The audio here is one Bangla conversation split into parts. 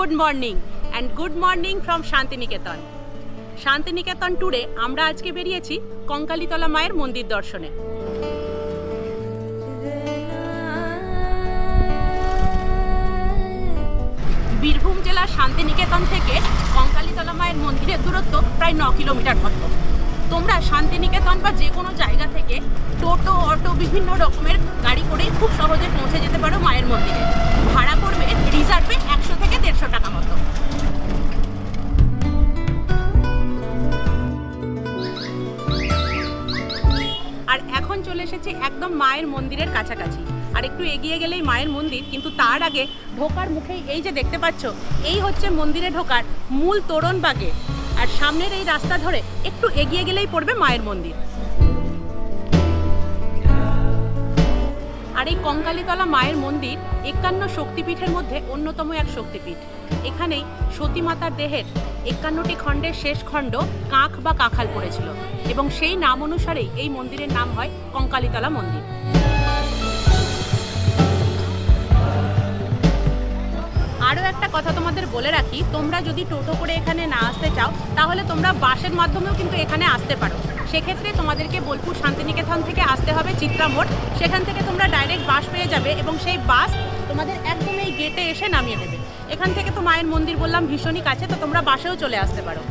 Good morning and good morning from Santiniketan. Santiniketan ট্যুরে আমরা আজকে বেরিয়েছি কঙ্কালীতলা মায়ের মন্দির দর্শনে। বীরভূম জেলার শান্তিনিকেতন থেকে কঙ্কালীতলা মায়ের মন্দিরের দূরত্ব প্রায় 9 কিলোমিটার মতো। তোমরা শান্তিনিকেতন বা যে কোনো জায়গা থেকে টোটো, অটো, বিভিন্ন রকমের গাড়ি করেই খুব সহজে পৌঁছে যেতে পারো মায়ের মন্দিরে। ভাড়া পড়বে রিজার্ভে 100 থেকে 150 টাকা মতো। আর এখন চলে এসেছে একদম মায়ের মন্দিরের কাছাকাছি। আর একটু এগিয়ে গেলেই মায়ের মন্দির, কিন্তু তার আগে ঢোকার মুখেই এই যে দেখতে পাচ্ছ, এই হচ্ছে মন্দিরে ঢোকার মূল তোরণ বা গেট। আর সামনের এই রাস্তা ধরে একটু এগিয়ে গেলেই পড়বে মায়ের মন্দির। আর এই কঙ্কালীতলা মায়ের মন্দির 51 শক্তিপীঠের মধ্যে অন্যতম এক শক্তিপীঠ। এখানেই সতী মাতার দেহের 51টি খণ্ডের শেষ খণ্ড কাঁখ বা কাঁখাল পড়েছিল, এবং সেই নাম অনুসারেই এই মন্দিরের নাম হয় কঙ্কালীতলা মন্দির। আরও একটা কথা তোমাদের বলে রাখি, তোমরা যদি টোটো করে এখানে না আসতে চাও তাহলে তোমরা বাসের মাধ্যমেও কিন্তু এখানে আসতে পারো। সেক্ষেত্রে তোমাদেরকে বোলপুর শান্তিনিকেতন থেকে আসতে হবে চিত্রা মোড়। সেখান থেকে তোমরা ডাইরেক্ট বাস পেয়ে যাবে এবং সেই বাস তোমাদের একদম এই গেটে এসে নামিয়ে দেবে। এখান থেকে তো মায়ের মন্দির বললাম ভীষণই কাছে, তো তোমরা বাসেও চলে আসতে পারো।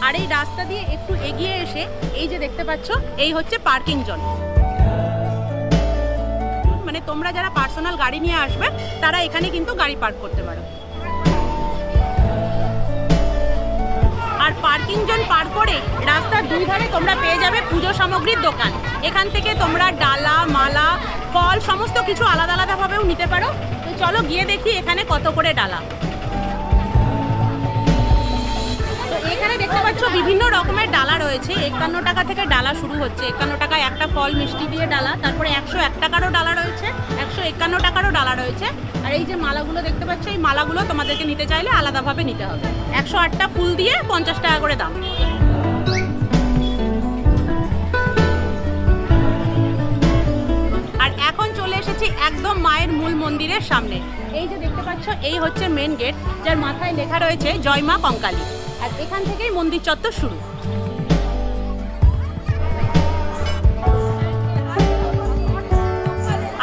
আর এই রাস্তা দিয়ে একটু এগিয়ে এসে এই যে দেখতে পাচ্ছ, এই হচ্ছে পার্কিং জোন। মানে তোমরা যারা পার্সোনাল গাড়ি নিয়ে আসবে তারা এখানে কিন্তু গাড়ি পার্ক করতে পারো। আর পার্কিং জোন পার করে রাস্তার দুই ধারে তোমরা পেয়ে যাবে পুজো সামগ্রীর দোকান। এখান থেকে তোমরা ডালা, মালা, ফল সমস্ত কিছু আলাদা আলাদাভাবেও নিতে পারো। তো চলো গিয়ে দেখি এখানে কত করে ডালা। এখানে দেখতে পাচ্ছ বিভিন্ন রকমের ডালা রয়েছে। 51 টাকা থেকে ডালা শুরু হচ্ছে। 51 টাকায় একটা ফল মিষ্টি দিয়ে ডালা, তারপরে 101 টাকারও ডালা রয়েছে, 151 টাকারও ডালা রয়েছে। আর এই যে মালাগুলো দেখতে পাচ্ছ, এই মালাগুলো তোমাদেরকে নিতে চাইলে আলাদাভাবে নিতে হবে। 108টা ফুল দিয়ে 50 টাকা করে দাম। আর এখন চলে এসেছি একদম মায়ের মূল মন্দিরের সামনে। এই যে দেখতে পাচ্ছ, এই হচ্ছে মেন গেট, যার মাথায় লেখা রয়েছে জয় মা কঙ্কালী। আর এখান থেকেই মন্দির চত্বর শুরু।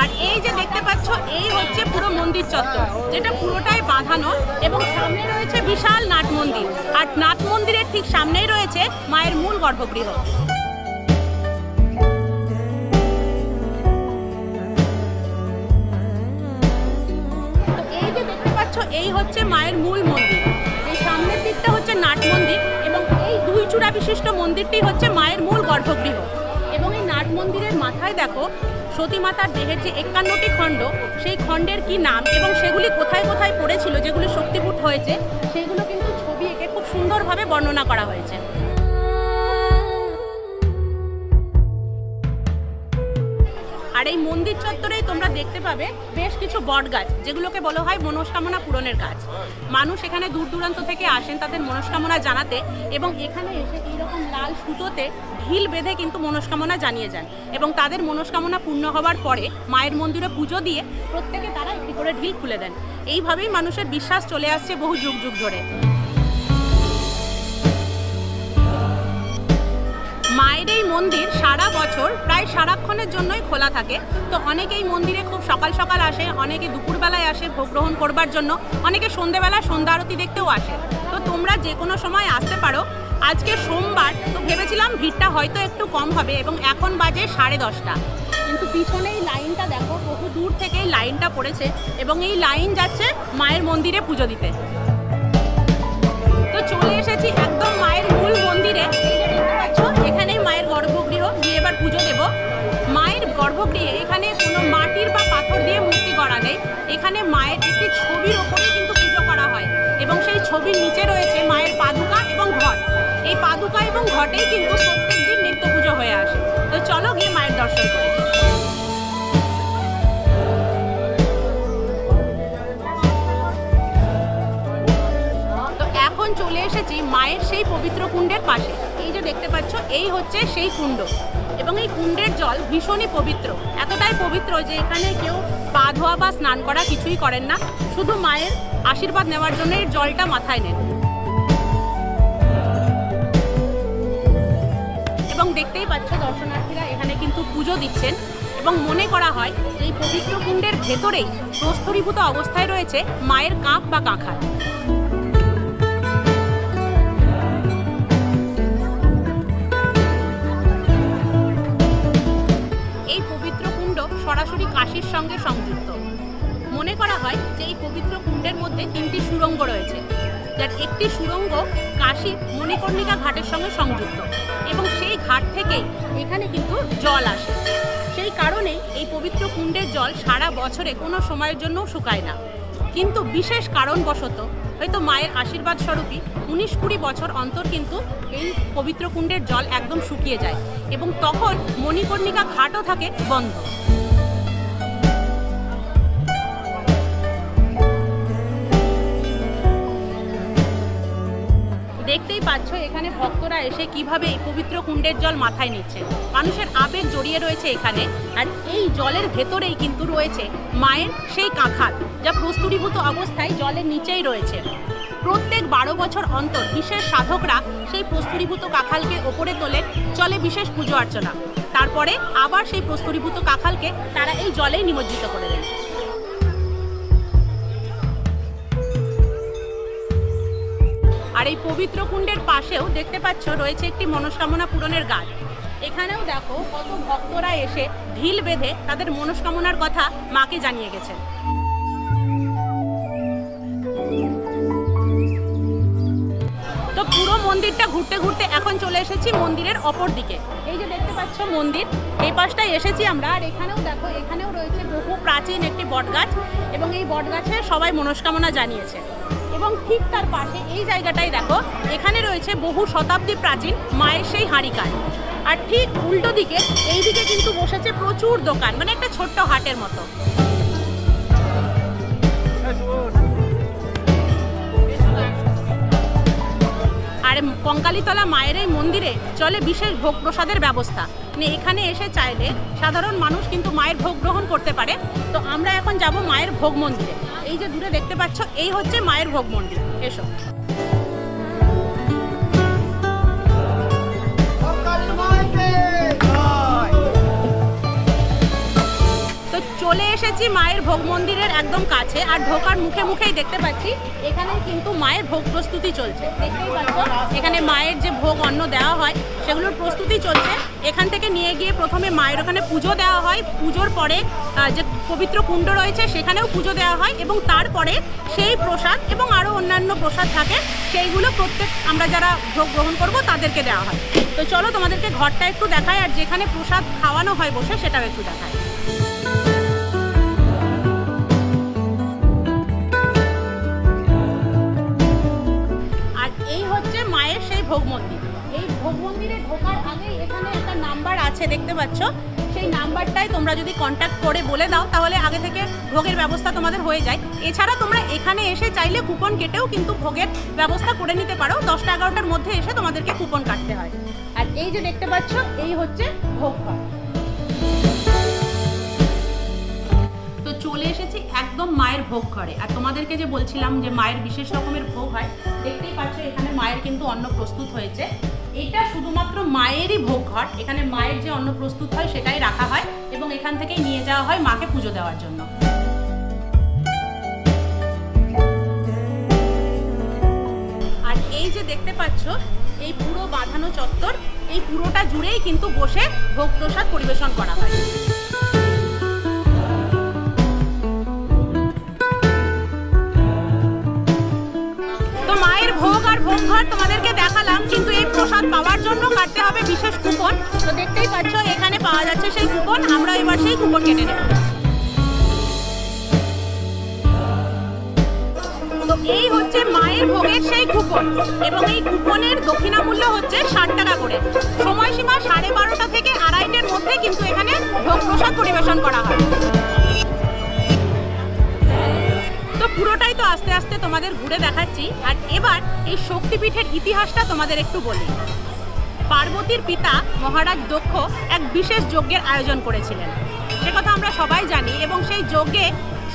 আর এই যে দেখতে পাচ্ছ, এই হচ্ছে পুরো মন্দির চত্বর, যেটা পুরোটাই বাঁধানো, এবং সামনে রয়েছে বিশাল নাট মন্দির। আর নাট মন্দিরের ঠিক সামনেই রয়েছে মায়ের মূল গর্ভগৃহ। এই যে দেখতে পাচ্ছ, এই হচ্ছে মায়ের মূল মন্দির। সামনের দিকটা হচ্ছে নাট মন্দির, এবং এই 2 চূড়া বিশিষ্ট মন্দিরটি হচ্ছে মায়ের মূল গর্ভগৃহ। এবং এই নাট মন্দিরের মাথায় দেখো সতী মাতার দেহের যে 51টি খণ্ড, সেই খণ্ডের কি নাম এবং সেগুলি কোথায় কোথায় পড়েছিল, যেগুলি শক্তিপীঠ হয়েছে, সেগুলো কিন্তু ছবি এঁকে খুব সুন্দরভাবে বর্ণনা করা হয়েছে। আর এই মন্দির চত্বরেই তোমরা দেখতে পাবে বেশ কিছু বট গাছ, যেগুলোকে বলা হয় মনস্কামনা পূরণের গাছ। মানুষ এখানে দূর দূরান্ত থেকে আসেন তাদের মনস্কামনা জানাতে, এবং এখানে এসে এইরকম লাল সুতোতে ঢিল বেঁধে কিন্তু মনস্কামনা জানিয়ে যান, এবং তাদের মনস্কামনা পূর্ণ হওয়ার পরে মায়ের মন্দিরে পুজো দিয়ে প্রত্যেকে তারা একটি করে ঢিল খুলে দেন। এইভাবেই মানুষের বিশ্বাস চলে আসছে বহু যুগ যুগ ধরে। মায়ের এই মন্দির সারা বছর প্রায় সারাক্ষণের জন্যই খোলা থাকে। তো অনেকেই মন্দিরে খুব সকাল সকাল আসে, অনেকে দুপুরবেলায় আসে ভোগ গ্রহণ করবার জন্য, অনেকে সন্ধ্যেবেলায় সন্ধ্যা আরতি দেখতেও আসে। তো তোমরা যে কোনো সময় আসতে পারো। আজকে সোমবার, তো ভেবেছিলাম ভিড়টা হয়তো একটু কম হবে, এবং এখন বাজে 10:30। কিন্তু পিছনে এই লাইনটা দেখো, বহু দূর থেকে এই লাইনটা পড়েছে, এবং এই লাইন যাচ্ছে মায়ের মন্দিরে পুজো দিতে। তো চলে এসেছি একদম মায়ের মূল মন্দিরে। এখানেই মায়ের গর্ভগৃহ, দিয়ে এবার পুজো দেব। মায়ের গর্ভগৃহে এখানে কোনো মাটির বা পাথর দিয়ে মূর্তি করা নেই। এখানে মায়ের একটি ছবির ওপরেই কিন্তু পুজো করা হয়, এবং সেই ছবির নিচে রয়েছে মায়ের পাদুকা এবং ঘট। এই পাদুকা এবং ঘটেই কিন্তু প্রত্যেক দিন নিত্য পুজো হয়ে আসে। তো চলো গিয়ে মায়ের দর্শন করি। তো এখন চলে এসেছি মায়ের সেই পবিত্র কুণ্ডের পাশে। এই যে দেখতে পাচ্ছ, এই হচ্ছে সেই কুণ্ড। এবং এই কুণ্ডের জল ভীষণই পবিত্র, এতটাই পবিত্র যে এখানে কেউ পা ধোয়া বা স্নান করা কিছুই করেন না, শুধু মায়ের আশীর্বাদ নেওয়ার জন্য এর জলটা মাথায় নেন। এবং দেখতেই পাচ্ছ দর্শনার্থীরা এখানে কিন্তু পুজো দিচ্ছেন এবং মনে করা হয় এই পবিত্র কুণ্ডের ভেতরেই প্রস্তরীভূত অবস্থায় রয়েছে মায়ের কাঁপ বা কাঁখাল। এই পবিত্র কুণ্ড সরাসরি কাশীর সঙ্গে সংযুক্ত। মনে করা হয় যে এই পবিত্র কুণ্ডের মধ্যে 3টি সুড়ঙ্গ রয়েছে, যার একটি সুড়ঙ্গ কাশীর মণিকর্ণিকা ঘাটের সঙ্গে সংযুক্ত এবং সেই ঘাট থেকেই এখানে কিন্তু জল আসে। সেই কারণেই এই পবিত্র কুণ্ডের জল সারা বছরে কোনো সময়ের জন্য শুকায় না, কিন্তু বিশেষ কারণবশত হয়তো মায়ের আশীর্বাদ স্বরূপই 19-20 বছর অন্তর কিন্তু এই পবিত্র কুণ্ডের জল একদম শুকিয়ে যায় এবং তখন মণিকর্ণিকা ঘাটও থাকে বন্ধ। দেখতেই পাচ্ছ এখানে ভক্তরা এসে কিভাবে এই পবিত্র কুণ্ডের জল মাথায় নিচ্ছে, মানুষের আবেগ জড়িয়ে রয়েছে এখানে। আর এই জলের ভেতরেই কিন্তু রয়েছে মায়ের সেই কাঁখাল, যা প্রস্তুতিভূত অবস্থায় জলের নিচেই রয়েছে। প্রত্যেক 12 বছর অন্তর বিশেষ সাধকরা সেই প্রস্তুতিভূত কাঁখালকে ওপরে তোলেন, চলে বিশেষ পুজো অর্চনা, তারপরে আবার সেই প্রস্তুতিভূত কাঁখালকে তারা এই জলেই নিমজ্জিত করে দেন। আর এই পবিত্র কুণ্ডের পাশেও দেখতে পাচ্ছ রয়েছে একটি মনস্কামনা পূরণের গাছ। এখানেও দেখো কত ভক্তরা এসে ঢিল বেঁধে তাদের মনস্কামনার কথা মাকে জানিয়ে গেছেন। তো পুরো মন্দিরটা ঘুরতে ঘুরতে এখন চলে এসেছি মন্দিরের অপর দিকে। এই যে দেখতে পাচ্ছ মন্দির, এই পাশটায় এসেছি আমরা। আর এখানেও দেখো, এখানেও রয়েছে বহু প্রাচীন একটি বটগাছ এবং এই বটগাছে সবাই মনস্কামনা জানিয়েছে। এবং ঠিক তার পাশে এই জায়গাটাই দেখো, এখানে রয়েছে বহু শতাব্দী প্রাচীন মায়ের সেই হাঁড়িকাঠ। আর ঠিক উল্টো দিকে এই দিকে কিন্তু বসেছে প্রচুর দোকান, মানে একটা ছোট্ট হাটের মতো। আর কঙ্কালীতলা মায়ের এই মন্দিরে চলে বিশেষ ভোগ প্রসাদের ব্যবস্থা, মানে এখানে এসে চাইলে সাধারণ মানুষ কিন্তু মায়ের ভোগ গ্রহণ করতে পারে। তো আমরা এখন যাব মায়ের ভোগ মন্দিরে। এই যে দূরে দেখতে পাচ্ছ, এই হচ্ছে মায়ের ভোগ মন্দির। এসো। তো চলে এসেছি মায়ের ভোগ মন্দিরের একদম কাছে। আর ঢোকার মুখে মুখেই দেখতে পাচ্ছি এখানে কিন্তু মায়ের ভোগ প্রস্তুতি চলছে। দেখতেই পাচ্ছ এখানে মায়ের যে ভোগ অন্ন দেওয়া হয় সেগুলোর প্রস্তুতি চলছে। এখান থেকে নিয়ে গিয়ে প্রথমে মায়ের ওখানে পুজো দেওয়া হয়, পুজোর পরে যে পবিত্র কুণ্ড রয়েছে সেখানেও পুজো দেওয়া হয় এবং তারপরে সেই প্রসাদ এবং আরও অন্যান্য প্রসাদ থাকে, সেইগুলো প্রত্যেক আমরা যারা ভোগ গ্রহণ করব তাদেরকে দেওয়া হয়। তো চলো তোমাদেরকে ঘরটা একটু দেখাই, আর যেখানে প্রসাদ খাওয়ানো হয় বসে সেটাও একটু দেখাই। মায়ের সেই ভোগ মন্দির। এই ভোগ মন্দিরে ঢোকার আগে এখানে একটা নাম্বার আছে দেখতে পাচ্ছ, সেই নাম্বারটাই তোমরা যদি কন্ট্যাক্ট করে বলে দাও তাহলে আগে থেকে ভোগের ব্যবস্থা তোমাদের হয়ে যায়। এছাড়া তোমরা এখানে এসে চাইলে কুপন কেটেও কিন্তু ভোগের ব্যবস্থা করে নিতে পারো। 10টা 11টার মধ্যে এসে তোমাদেরকে কুপন কাটতে হয়। আর এই যে দেখতে পাচ্ছ এই হচ্ছে ভোগ ঘর। তো চলে এসেছি একদম মায়ের ভোগ ঘরে। আর তোমাদেরকে যে বলছিলাম যে মায়ের বিশেষ রকমের ভোগ হয়, দেখতেই পাচ্ছ এখানে মায়ের কিন্তু অন্ন প্রস্তুত হয়েছে। এটা শুধুমাত্র মায়েরই ভোগ ঘর, এখানে মায়ের যে অন্ন প্রস্তুত হয় সেটাই রাখা হয় এবং এখান থেকেই নিয়ে যাওয়া হয় মাকে পুজো দেওয়ার জন্য। আর এই যে দেখতে পাচ্ছ এই পুরো বাঁধানো চত্বর, এই পুরোটা জুড়েই কিন্তু বসে ভোগ প্রসাদ পরিবেশন করা হয়। ভোগ আর ভোগ ঘর তোমাদেরকে দেখালাম, কিন্তু এই প্রসাদ পাওয়ার জন্য কাটতে হবে বিশেষ কুপন। তো দেখতেই পাচ্ছ এখানে পাওয়া যাচ্ছে সেই কুপন, আমরা এবার সেই কুপন কেটে নেব। তো এই হচ্ছে মায়ের ভোগের সেই কুপন এবং এই কুপনের দক্ষিণা মূল্য হচ্ছে 60 টাকা করে। সময়সীমা 12:30 থেকে 2:30-এর মধ্যে কিন্তু এখানে ভোগ প্রসাদ পরিবেশন করা হয়। তো পুরোটাই তো আস্তে আস্তে তোমাদের ঘুরে দেখাচ্ছি। আর এবার এই শক্তিপীঠের ইতিহাসটা তোমাদের একটু বলি। পার্বতীর পিতা মহারাজ দক্ষ এক বিশেষ যজ্ঞের আয়োজন করেছিলেন, সে কথা আমরা সবাই জানি। এবং সেই যজ্ঞে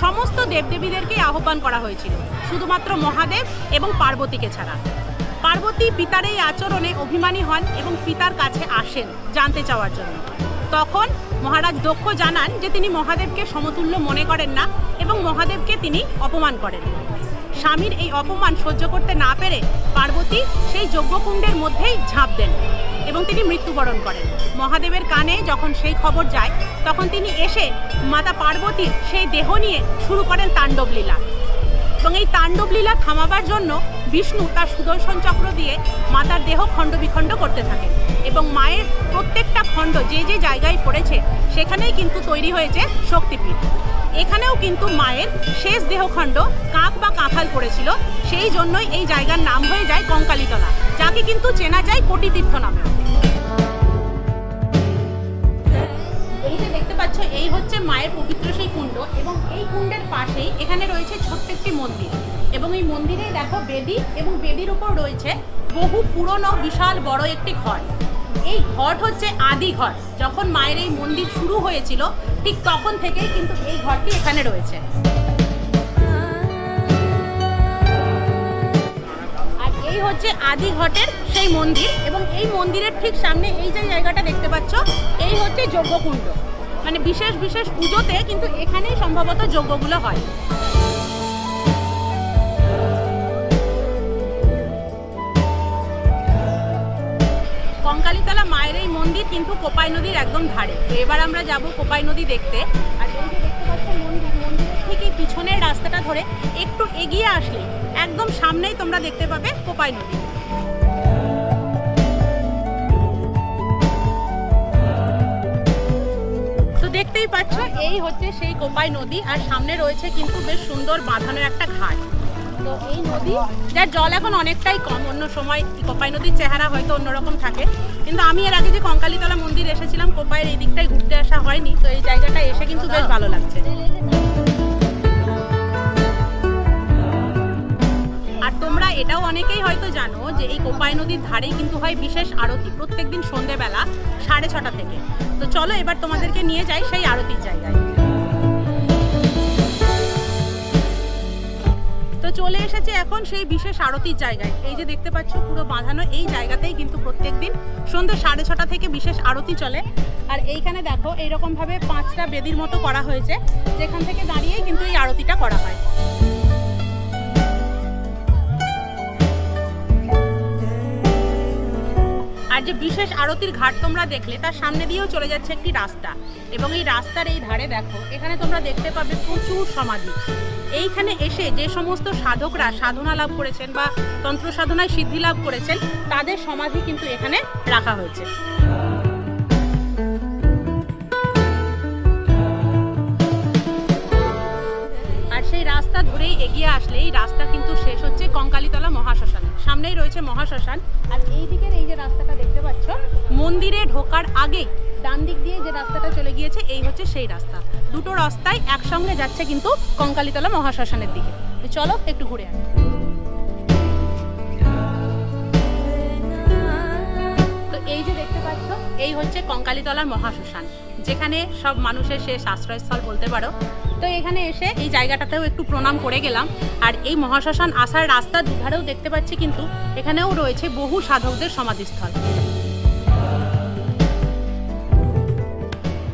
সমস্ত দেবদেবীদেরকেই আহ্বান করা হয়েছিল, শুধুমাত্র মহাদেব এবং পার্বতীকে ছাড়া। পার্বতী পিতার এই আচরণে অভিমানী হন এবং পিতার কাছে আসেন জানতে চাওয়ার জন্য। তখন মহারাজ দক্ষ জানান যে তিনি মহাদেবকে সমতুল্য মনে করেন না এবং মহাদেবকে তিনি অপমান করেন। স্বামীর এই অপমান সহ্য করতে না পেরে পার্বতী সেই যজ্ঞকুণ্ডের মধ্যেই ঝাঁপ দেন এবং তিনি মৃত্যুবরণ করেন। মহাদেবের কানে যখন সেই খবর যায়, তখন তিনি এসে মাতা পার্বতীর সেই দেহ নিয়ে শুরু করেন তাণ্ডব লীলা। এবং এই তাণ্ডব লীলা থামাবার জন্য বিষ্ণু তার সুদর্শন চক্র দিয়ে মাতার দেহ খণ্ড বিখণ্ড করতে থাকেন এবং মায়ের প্রত্যেকটা খণ্ড যে যে জায়গায় পড়েছে সেখানেই কিন্তু তৈরি হয়েছে শক্তিপীঠ। এখানেও কিন্তু মায়ের শেষ দেহখণ্ড কাক বা কাঁঠাল পড়েছিল, সেই জন্যই এই জায়গার নাম হয়ে যায় কঙ্কালীতলা, যাকে কিন্তু চেনা যায় কোটিতীর্থ নামে। এই যে দেখতে পাচ্ছ, এই হচ্ছে মায়ের পবিত্র সেই কুণ্ড এবং এই কুণ্ডের পাশেই এখানে রয়েছে ছোট্ট একটি মন্দির এবং এই মন্দিরে দেখো বেদি এবং বেদির উপর রয়েছে বহু পুরনো বিশাল বড় একটি ঘট। এই ঘট হচ্ছে আদি ঘট, যখন মায়ের এই মন্দির শুরু হয়েছিল ঠিক তখন থেকেই কিন্তু এই ঘরটি এখানে রয়েছে। আর এই হচ্ছে আদি ঘটের সেই মন্দির এবং এই মন্দিরের ঠিক সামনে এই যে জায়গাটা দেখতে পাচ্ছ, এই হচ্ছে যজ্ঞকুণ্ড। মানে বিশেষ বিশেষ পুজোতে কিন্তু এখানেই সম্ভবত যজ্ঞগুলো হয়। কঙ্কালীতলা মায়ের এই মন্দির কিন্তু কোপাই নদীর একদম ধারে। তো এবার আমরা যাব কোপাই নদী দেখতে। আর এই যে দেখতে পাচ্ছ মন্দিরের থেকে পিছনের রাস্তাটা ধরে একটু এগিয়ে আসলে একদম সামনেই তোমরা দেখতে পাবে কোপাই নদী। তো দেখতেই পাচ্ছ, এই হচ্ছে সেই কোপাই নদী আর সামনে রয়েছে কিন্তু বেশ সুন্দর বাঁধানোর একটা ঘাট। তো এই নদী, যার জল এখন অনেকটাই কম, অন্য সময় কোপাই নদীর চেহারা হয়তো অন্যরকম থাকে, কিন্তু আমি এর আগে যে কঙ্কালীতলা মন্দির এসেছিলাম, কোপাইয়ের এই দিকটাই ঘুরতে আসা হয়নি, তো এই জায়গাটা এসে কিন্তু বেশ ভালো লাগছে। আর তোমরা এটাও অনেকেই হয়তো জানো যে এই কোপাই নদীর ধারেই কিন্তু হয় বিশেষ আরতি প্রত্যেকদিন সন্ধ্যেবেলা 6:30 থেকে। তো চলো এবার তোমাদেরকে নিয়ে যাই সেই আরতির জায়গায়। তো চলে এসেছে এখন সেই বিশেষ আরতির জায়গায়। এই যে দেখতে পাচ্ছ পুরো বাঁধানো এই জায়গাতেই কিন্তু প্রত্যেকদিন সন্ধ্যে 6:30 থেকে বিশেষ আরতি চলে। আর এইখানে দেখো এইরকম ভাবে 5টা বেদির মতো করা হয়েছে, যেখান থেকে দাঁড়িয়েই কিন্তু এই আরতিটা করা হয়। আর যে বিশেষ আরতির ঘাট তোমরা দেখলে, তার সামনে দিয়েও চলে যাচ্ছে একটি রাস্তা এবং এই রাস্তার এই ধারে দেখো এখানে তোমরা দেখতে পাবে প্রচুর সমাধি। এইখানে এসে যে সমস্ত সাধকরা সাধনা লাভ করেছেন বা তন্ত্র সাধনায় সিদ্ধি লাভ করেছেন, তাদের সমাধি কিন্তু এখানে রাখা হয়েছে। আর সেই রাস্তা ধরেই এগিয়ে আসলে এই রাস্তা কিন্তু শেষ হচ্ছে কঙ্কালীতলা মহাশ্মশান। সামনেই রয়েছে মহাশ্মশান। আর এই দিকের এই যে রাস্তাটা দেখতে পাচ্ছ, মন্দিরে ঢোকার আগেই ডান দিক দিয়ে যে রাস্তাটা চলে গিয়েছে, এই হচ্ছে সেই রাস্তা। দুটো রাস্তায় একসঙ্গে যাচ্ছে কিন্তু কঙ্কালীতলা মহাশ্মশানের দিকে। চলো একটু ঘুরে আসি। তো এই যে দেখতে পাচ্ছ, এই হচ্ছে কঙ্কালীতলার মহাশ্মশান, যেখানে সব মানুষের শেষ আশ্রয়স্থল বলতে পারো। তো এখানে এসে এই জায়গাটাতেও একটু প্রণাম করে গেলাম। আর এই মহাশ্মশান আসার রাস্তার দুধারেও দেখতে পাচ্ছি কিন্তু এখানেও রয়েছে বহু সাধকদের সমাধিস্থল।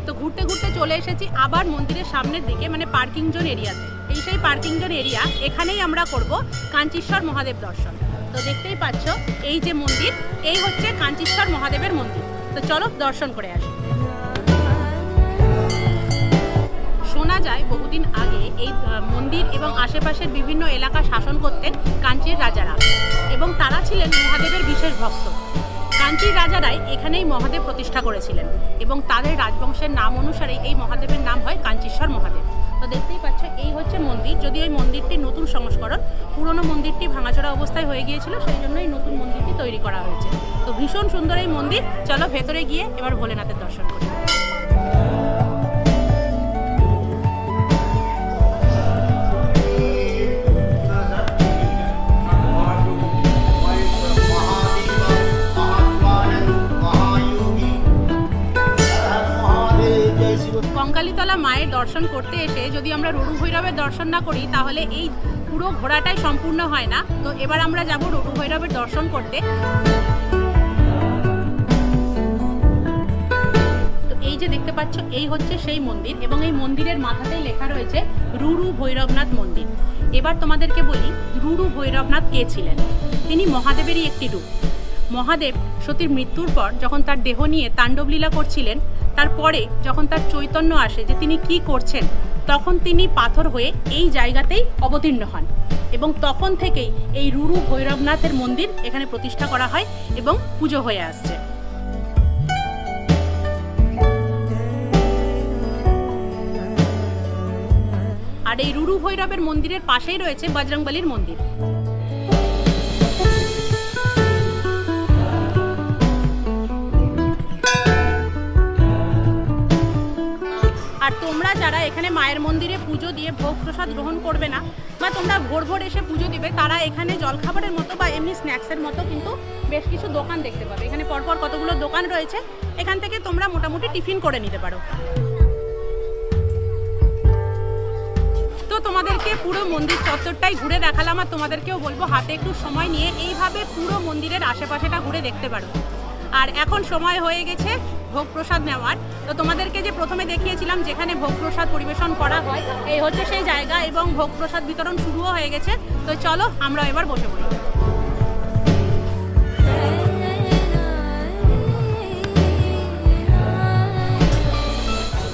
তো ঘুরতে ঘুরতে চলে এসেছি আবার মন্দিরের সামনের দিকে, মানে পার্কিং জোন এরিয়াতে। এই সেই পার্কিং জোন এরিয়া, এখানেই আমরা করব কাঞ্চীশ্বর মহাদেব দর্শন। তো দেখতেই পাচ্ছ এই যে মন্দির, এই হচ্ছে কাঞ্চীশ্বর মহাদেবের মন্দির। তো চলো দর্শন করে আসি। শোনা যায় বহুদিন আগে এই মন্দির এবং আশেপাশের বিভিন্ন এলাকা শাসন করতেন কাঞ্চির রাজারা এবং তারা ছিলেন মহাদেবের বিশেষ ভক্ত। কাঞ্চির রাজারাই এখানেই মহাদেব প্রতিষ্ঠা করেছিলেন এবং তাদের রাজবংশের নাম অনুসারে এই মহাদেবের নাম হয় কাঞ্চীশ্বর মহাদেব। তো দেখতেই পাচ্ছ এই হচ্ছে মন্দির, যদিও এই মন্দিরটির নতুন সংস্করণ, পুরনো মন্দিরটি ভাঙাচোরা অবস্থায় হয়ে গিয়েছিল, সেই জন্য এই নতুন মন্দিরটি তৈরি করা হয়েছে। তো ভীষণ সুন্দর এই মন্দির। চলো ভেতরে গিয়ে এবার ভোলেনাথের দর্শন করি। দর্শন করতে এসে যদি আমরা রুরু ভৈরবের দর্শন না করি তাহলে এই পুরো ঘোরাটাই সম্পূর্ণ হয় না। তো এবার আমরা যাব রুরু ভৈরবের দর্শন করতে। তো এই যে দেখতে পাচ্ছ এই হচ্ছে সেই মন্দির এবং এই মন্দিরের মাথাতেই লেখা রয়েছে রুরু ভৈরবনাথ মন্দির। এবার তোমাদেরকে বলি রুরু ভৈরবনাথ কে ছিলেন। তিনি মহাদেবেরই একটি রূপ। মহাদেব সতীর মৃত্যুর পর যখন তার দেহ নিয়ে তাণ্ডবলীলা করছিলেন, তারপরে যখন তার চৈতন্য আসে যে তিনি কি করছেন, তখন তিনি পাথর হয়ে এই জায়গাতেই অবতীর্ণ হন এবং তখন থেকেই এই রুরু ভৈরবনাথের মন্দির এখানে প্রতিষ্ঠা করা হয় এবং পুজো হয়ে আসছে। আর এই রুরু ভৈরবের মন্দিরের পাশেই রয়েছে বজরংবলীর মন্দির। আর তোমরা যারা এখানে মায়ের মন্দিরে পুজো দিয়ে ভোগ প্রসাদ গ্রহণ করবে না বা তোমরা ভোর ভোর এসে পুজো দিবে, তারা এখানে জলখাবারের মতো বা এমনি স্ন্যাক্সের মতো কিন্তু বেশ কিছু দোকান দেখতে পাবে। এখানে পরপর কতগুলো দোকান রয়েছে, এখান থেকে তোমরা মোটামুটি টিফিন করে নিতে পারো। তো তোমাদেরকে পুরো মন্দির চত্বরটাই ঘুরে দেখালাম, আর তোমাদেরকেও বলবো হাতে একটু সময় নিয়ে এইভাবে পুরো মন্দিরের আশেপাশেটা ঘুরে দেখতে পারো। আর এখন সময় হয়ে গেছে ভোগ প্রসাদ নেওয়ার। তো তোমাদেরকে যে প্রথমে দেখিয়েছিলাম যেখানে ভোগ প্রসাদ পরিবেশন করা হয়, এই হচ্ছে সেই জায়গা এবং ভোগ প্রসাদ বিতরণ শুরুও হয়ে গেছে। তো চলো আমরা এবার বসে পড়ি।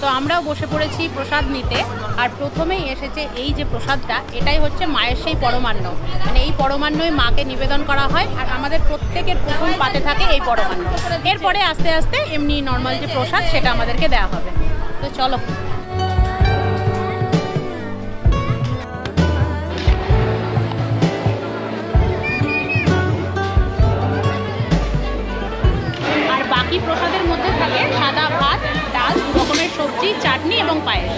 তো আমরাও বসে পড়েছি প্রসাদ নিতে। আর প্রথমেই এসেছে এই যে প্রসাদটা, এটাই হচ্ছে মায়ের সেই পরমান্ন। মানে এই পরমান্নই মাকে নিবেদন করা হয় আর আমাদের প্রত্যেকের প্রথম পাতে থাকে এই পরমান্ন। এরপরে আস্তে আস্তে এমনি নর্মাল যে প্রসাদ সেটা আমাদেরকে দেওয়া হবে। তো চলো। আর বাকি প্রসাদের মধ্যে থাকে সাদা ভাত, ডাল, দু রকমের সবজি, চাটনি এবং পায়েস।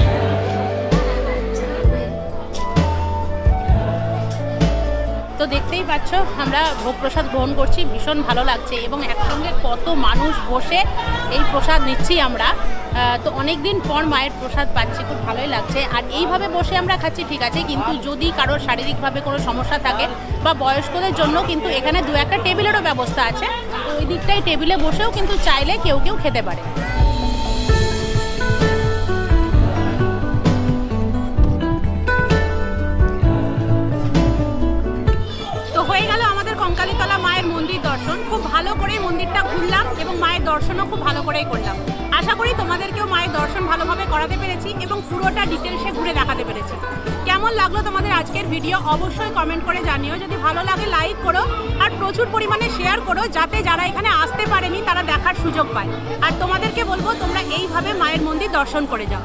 তো দেখতেই পাচ্ছ আমরা ভোগ প্রসাদ গ্রহণ করছি, ভীষণ ভালো লাগছে এবং একসঙ্গে কত মানুষ বসে এই প্রসাদ নিচ্ছি আমরা। তো অনেক দিন পর মায়ের প্রসাদ পাচ্ছি, খুব ভালোই লাগছে। আর এইভাবে বসে আমরা খাচ্ছি ঠিক আছে, কিন্তু যদি কারোর শারীরিকভাবে কোনো সমস্যা থাকে বা বয়স্কদের জন্য কিন্তু এখানে দু একটা টেবিলেরও ব্যবস্থা আছে। তো ওই দিকটাই টেবিলে বসেও কিন্তু চাইলে কেউ কেউ খেতে পারে। হয়ে গেল আমাদের কঙ্কালীতলা মায়ের মন্দির দর্শন। খুব ভালো করে মন্দিরটা ঘুরলাম এবং মায়ের দর্শনও খুব ভালো করেই করলাম। আশা করি তোমাদেরকেও মায়ের দর্শন ভালোভাবে করাতে পেরেছি এবং পুরোটা ডিটেলসে ঘুরে দেখাতে পেরেছি। কেমন লাগলো তোমাদের আজকের ভিডিও অবশ্যই কমেন্ট করে জানিও। যদি ভালো লাগে লাইক করো আর প্রচুর পরিমাণে শেয়ার করো, যাতে যারা এখানে আসতে পারেনি তারা দেখার সুযোগ পায়। আর তোমাদেরকে বলবো তোমরা এইভাবে মায়ের মন্দির দর্শন করে যাও।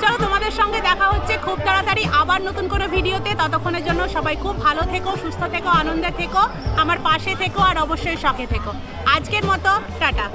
চলো, তোমাদের সঙ্গে দেখা হচ্ছে খুব তাড়াতাড়ি আবার নতুন কোনো ভিডিওতে। ততক্ষণের জন্য সবাই খুব ভালো থেকো, সুস্থ থেকো, আনন্দে থেকো, আমার পাশে থেকো আর অবশ্যই শখে থেকো। আজকের মতো টাটা।